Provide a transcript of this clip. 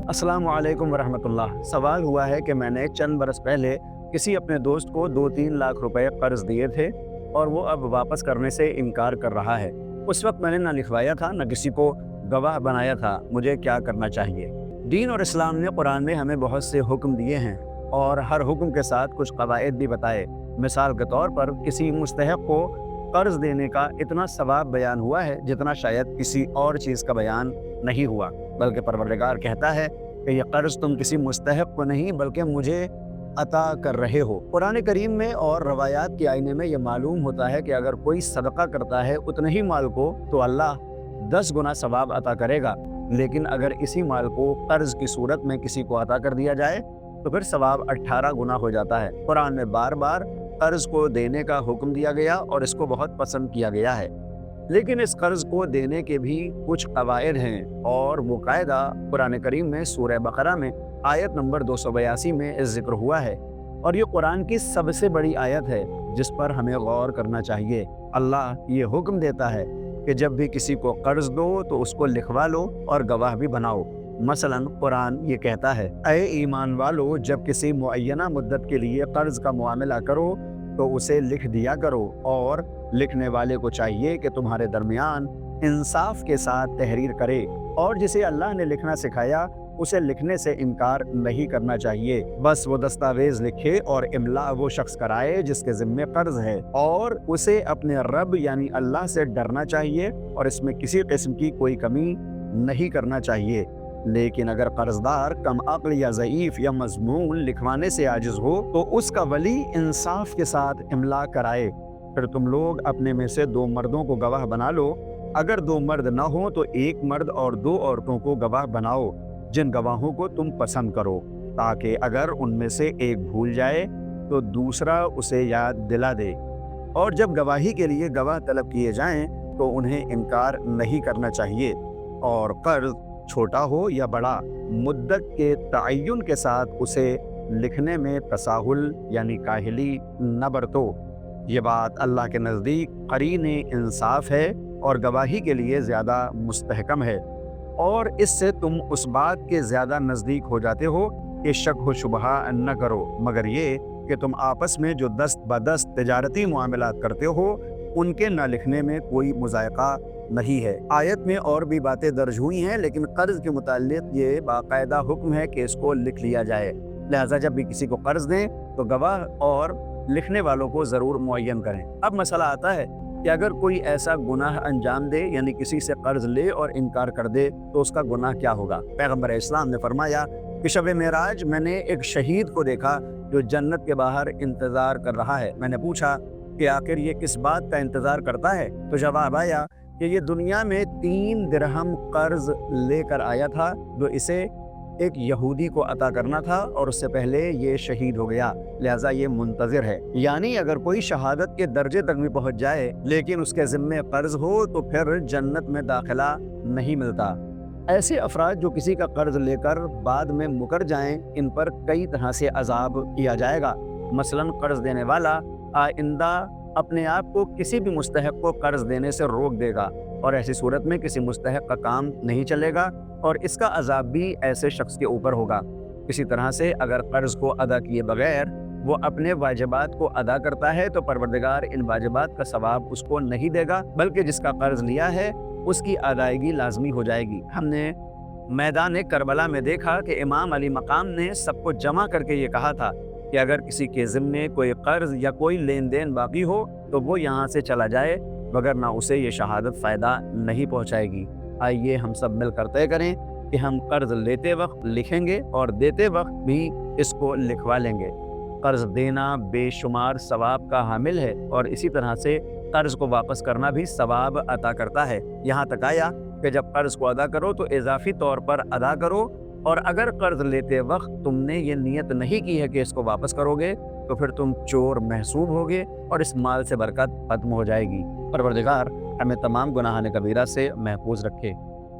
अस्सलाम वालेकुम वरहमतुल्लाह। सवाल हुआ है कि मैंने चंद बरस पहले किसी अपने दोस्त को 2-3 लाख रुपए कर्ज दिए थे और वो अब वापस करने से इनकार कर रहा है। उस वक्त मैंने ना लिखवाया था ना किसी को गवाह बनाया था। मुझे क्या करना चाहिए? दीन और इस्लाम ने कुरान में हमें बहुत से हुक्म दिए हैं और हर हुक्म के साथ कुछ कवायद भी बताए। मिसाल के तौर पर किसी मुस्तहक़ को कर्ज देने का इतना सवाब बयान हुआ है जितना शायद किसी और चीज़ का बयान नहीं हुआ, बल्कि परवरदिगार कहता है कि यह कर्ज तुम किसी मुस्तहक़ को नहीं बल्कि मुझे अता कर रहे हो। कुरान करीम में और रवायात के आईने में यह मालूम होता है कि अगर कोई सदका करता है उतने ही माल को तो अल्लाह 10 गुना सवाब अता करेगा, लेकिन अगर इसी माल को कर्ज की सूरत में किसी को अता कर दिया जाए तो फिर सवाब 18 गुना हो जाता है। कुरान में बार बार कर्ज को देने का हुक्म दिया गया और इसको बहुत पसंद किया गया है, लेकिन इस कर्ज को देने के भी कुछ कवायद हैं और वो कायदा कुरान करीम में सूरह बकरा में आयत नंबर 282 में जिक्र हुआ है और ये कुरान की सबसे बड़ी आयत है जिस पर हमें गौर करना चाहिए। अल्लाह ये हुक्म देता है कि जब भी किसी को कर्ज दो तो उसको लिखवा लो और गवाह भी बनाओ। मसलन कुरान ये कहता है, ऐ ईमान वालो, जब किसी मुअय्यना मुद्दत के लिए कर्ज का मुआमला करो तो उसे लिख दिया करो और लिखने वाले को चाहिए कि तुम्हारे दरमियान इंसाफ के साथ तहरीर करे और जिसे अल्लाह ने लिखना सिखाया उसे लिखने से इनकार नहीं करना चाहिए। बस वो दस्तावेज लिखे और इमला वो शख्स कराए जिसके जिम्मे कर्ज है और उसे अपने रब यानी अल्लाह से डरना चाहिए और इसमें किसी किस्म की कोई कमी नहीं करना चाहिए। लेकिन अगर कर्जदार कम अक्ल या ज़ईफ़ या मज़मून लिखवाने से आजिज़ हो तो उसका वली इंसाफ के साथ इमला कराए। फिर तुम लोग अपने में से 2 मर्दों को गवाह बना लो। अगर 2 मर्द न हो तो 1 मर्द और 2 औरतों को गवाह बनाओ जिन गवाहों को तुम पसंद करो, ताकि अगर उनमें से एक भूल जाए तो दूसरा उसे याद दिला दे। और जब गवाही के लिए गवाह तलब किए जाएं तो उन्हें इनकार नहीं करना चाहिए। और कर्ज छोटा हो या बड़ा, मुद्दत के तयन के साथ उसे लिखने में तसाहुल यानी काहिली न बरतो। ये बात अल्लाह के नज़दीक करीने इंसाफ है और गवाही के लिए ज़्यादा मुस्तहकम है और इससे तुम उस बात के ज़्यादा नज़दीक हो जाते हो कि शक व शुबहा न करो, मगर ये कि तुम आपस में जो दस्त बदस्त तिजारती मामलात करते हो उनके न लिखने में कोई मुज़ायक़ा नहीं है। आयत में और भी बातें दर्ज हुई हैं, लेकिन कर्ज के मुताल्लिक़ ये बाकायदा हुक्म है कि इसको लिख लिया जाए। लिहाजा जब भी किसी को कर्ज दें तो गवाह और लिखने वालों को ज़रूर मुअय्यन करें। अब मसला आता है कि अगर कोई ऐसा गुनाह अंजाम दे यानी किसी से कर्ज ले और इनकार कर दे तो उसका गुनाह क्या होगा? पैगम्बर इस्लाम ने फरमाया कि शब मेराज मैंने एक शहीद को देखा जो जन्नत के बाहर इंतज़ार कर रहा है। मैंने पूछा कि आखिर ये किस बात का इंतज़ार करता है? तो जवाब आया कि ये दुनिया में 3 दिरहम कर्ज लेकर आया था जो इसे एक यहूदी को अता करना था और उससे पहले ये शहीद हो गया, लिहाजा ये मुंतज़िर है। यानी अगर कोई शहादत के दर्जे तक भी पहुंच जाए लेकिन उसके ज़िम्मे कर्ज हो तो फिर जन्नत में दाखिला नहीं मिलता। ऐसे अफराद जो किसी का कर्ज लेकर बाद में मुकर जाएं, इन पर कई तरह से अजाब किया जाएगा। मसलन कर्ज देने वाला आइंदा अपने आप को किसी भी मुस्तहक़ को कर्ज देने से रोक देगा और ऐसी सूरत में किसी मुस्तहक़ का काम नहीं चलेगा और इसका अजाब भी ऐसे शख्स के ऊपर होगा। इसी तरह से अगर कर्ज को अदा किए बगैर वो अपने वाजिबात को अदा करता है तो परवरदिगार इन वाजिबात का सवाब उसको नहीं देगा, बल्कि जिसका कर्ज लिया है उसकी अदायगी लाजमी हो जाएगी। हमने मैदान करबला में देखा कि इमाम अली मकाम ने सबको जमा करके ये कहा था कि अगर किसी के ज़िम्मे कोई कर्ज या कोई लेन देन बाकी हो तो वो यहाँ से चला जाए, वगरना उसे ये शहादत फ़ायदा नहीं पहुँचाएगी। आइए हम सब मिलकर तय करें कि हम कर्ज लेते वक्त लिखेंगे और देते वक्त भी इसको लिखवा लेंगे। कर्ज देना बेशुमार सवाब का हामिल है और इसी तरह से कर्ज को वापस करना भी सवाब अता करता है। यहाँ तक आया कि जब कर्ज को अदा करो तो इजाफी तौर पर अदा करो और अगर कर्ज लेते वक्त तुमने ये नियत नहीं की है कि इसको वापस करोगे तो फिर तुम चोर महसूब होगे और इस माल से बरकत खत्म हो जाएगी। परवरदिगार हमें तमाम गुनाह कबीरा से महफूज रखे।